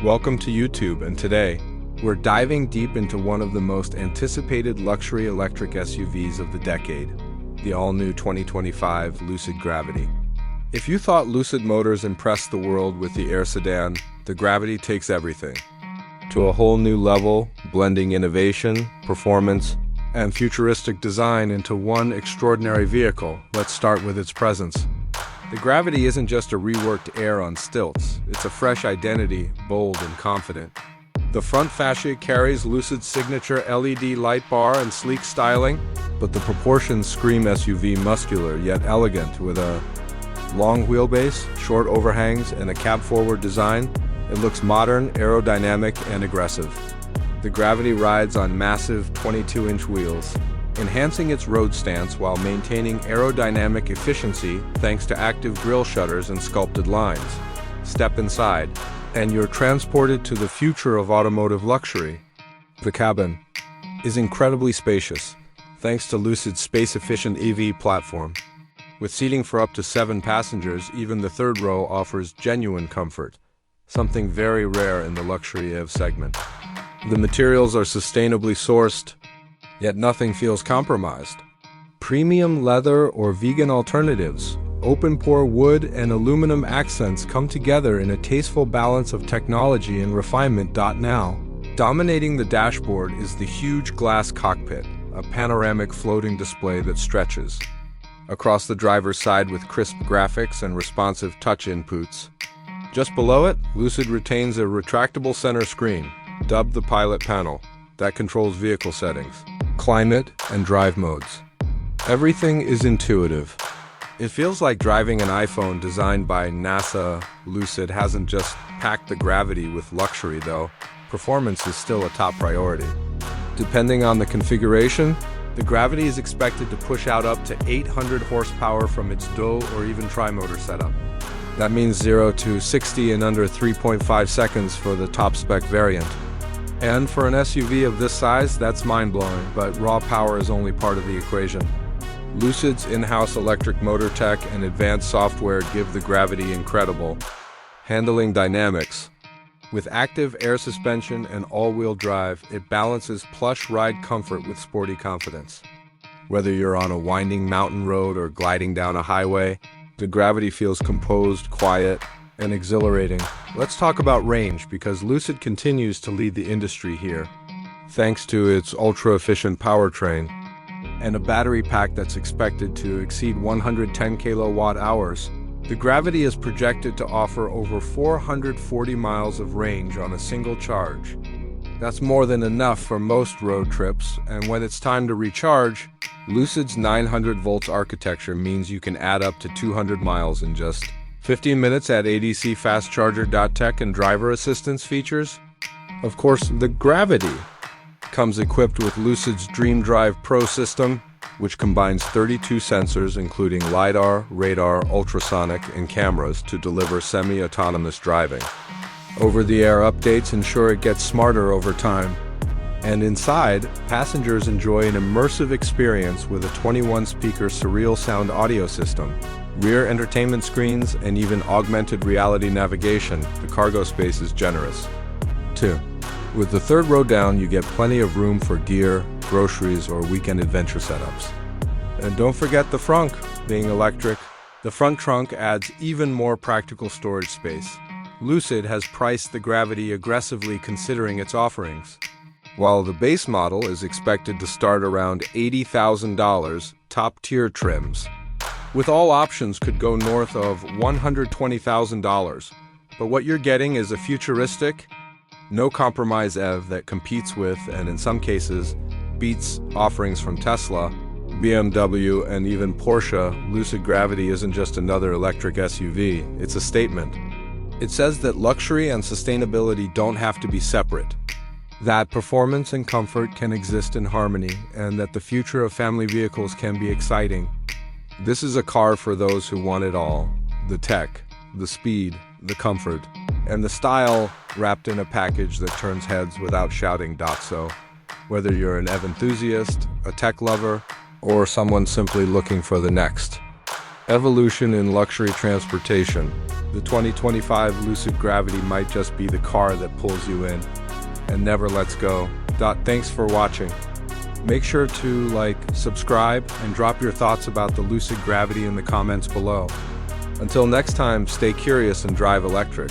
Welcome to YouTube, and today, we're diving deep into one of the most anticipated luxury electric SUVs of the decade, the all-new 2025 Lucid Gravity. If you thought Lucid Motors impressed the world with the Air sedan, the Gravity takes everything to a whole new level, blending innovation, performance, and futuristic design into one extraordinary vehicle. Let's start with its presence. The Gravity isn't just a reworked Air on stilts, it's a fresh identity, bold and confident. The front fascia carries Lucid's signature LED light bar and sleek styling, but the proportions scream SUV muscular yet elegant with a long wheelbase, short overhangs, and a cab-forward design. It looks modern, aerodynamic, and aggressive. The Gravity rides on massive 22-inch wheels, enhancing its road stance while maintaining aerodynamic efficiency thanks to active grille shutters and sculpted lines. Step inside, and you're transported to the future of automotive luxury. The cabin is incredibly spacious, thanks to Lucid's space-efficient EV platform. With seating for up to 7 passengers, even the third row offers genuine comfort, something very rare in the luxury EV segment. The materials are sustainably sourced, yet nothing feels compromised. Premium leather or vegan alternatives, open-pore wood and aluminum accents come together in a tasteful balance of technology and refinement. Now, dominating the dashboard is the huge glass cockpit, a panoramic floating display that stretches across the driver's side with crisp graphics and responsive touch inputs. Just below it, Lucid retains a retractable center screen, dubbed the Pilot Panel, that controls vehicle settings, climate, and drive modes. Everything is intuitive. It feels like driving an iPhone designed by NASA. Lucid hasn't just packed the Gravity with luxury, though. Performance is still a top priority. Depending on the configuration, the Gravity is expected to push out up to 800 horsepower from its dual or even tri-motor setup. That means 0 to 60 in under 3.5 seconds for the top-spec variant. And for an SUV of this size, that's mind-blowing, but raw power is only part of the equation. Lucid's in-house electric motor tech and advanced software give the Gravity incredible handling dynamics. With active air suspension and all-wheel drive, it balances plush ride comfort with sporty confidence. Whether you're on a winding mountain road or gliding down a highway, the Gravity feels composed, quiet, and exhilarating. Let's talk about range, because Lucid continues to lead the industry here, thanks to its ultra-efficient powertrain and a battery pack that's expected to exceed 110 kilowatt-hours. The Gravity is projected to offer over 440 miles of range on a single charge. That's more than enough for most road trips, and when it's time to recharge, Lucid's 900 volts architecture means you can add up to 200 miles in just 15 minutes at ADC Fast Charger. Tech and driver assistance features. Of course, the Gravity comes equipped with Lucid's Dream Drive Pro system, which combines 32 sensors including LiDAR, radar, ultrasonic, and cameras to deliver semi-autonomous driving. Over-the-air updates ensure it gets smarter over time. And inside, passengers enjoy an immersive experience with a 21-speaker surreal sound audio system, rear entertainment screens, and even augmented reality navigation. The cargo space is generous, too. With the third row down, you get plenty of room for gear, groceries, or weekend adventure setups. And don't forget the frunk. Being electric, the front trunk adds even more practical storage space. Lucid has priced the Gravity aggressively considering its offerings. While the base model is expected to start around $80,000, top-tier trims with all options could go north of $120,000. But what you're getting is a futuristic, no-compromise EV that competes with, and in some cases, beats offerings from Tesla, BMW, and even Porsche. Lucid Gravity isn't just another electric SUV, it's a statement. It says that luxury and sustainability don't have to be separate, that performance and comfort can exist in harmony, and that the future of family vehicles can be exciting. This is a car for those who want it all: the tech, the speed, the comfort, and the style wrapped in a package that turns heads without shouting. So, whether you're an EV enthusiast, a tech lover, or someone simply looking for the next Evolution in luxury transportation. The 2025 Lucid Gravity might just be the car that pulls you in and never lets go. Thanks for watching. Make sure to like, subscribe, and drop your thoughts about the Lucid Gravity in the comments below. Until next time, stay curious and drive electric.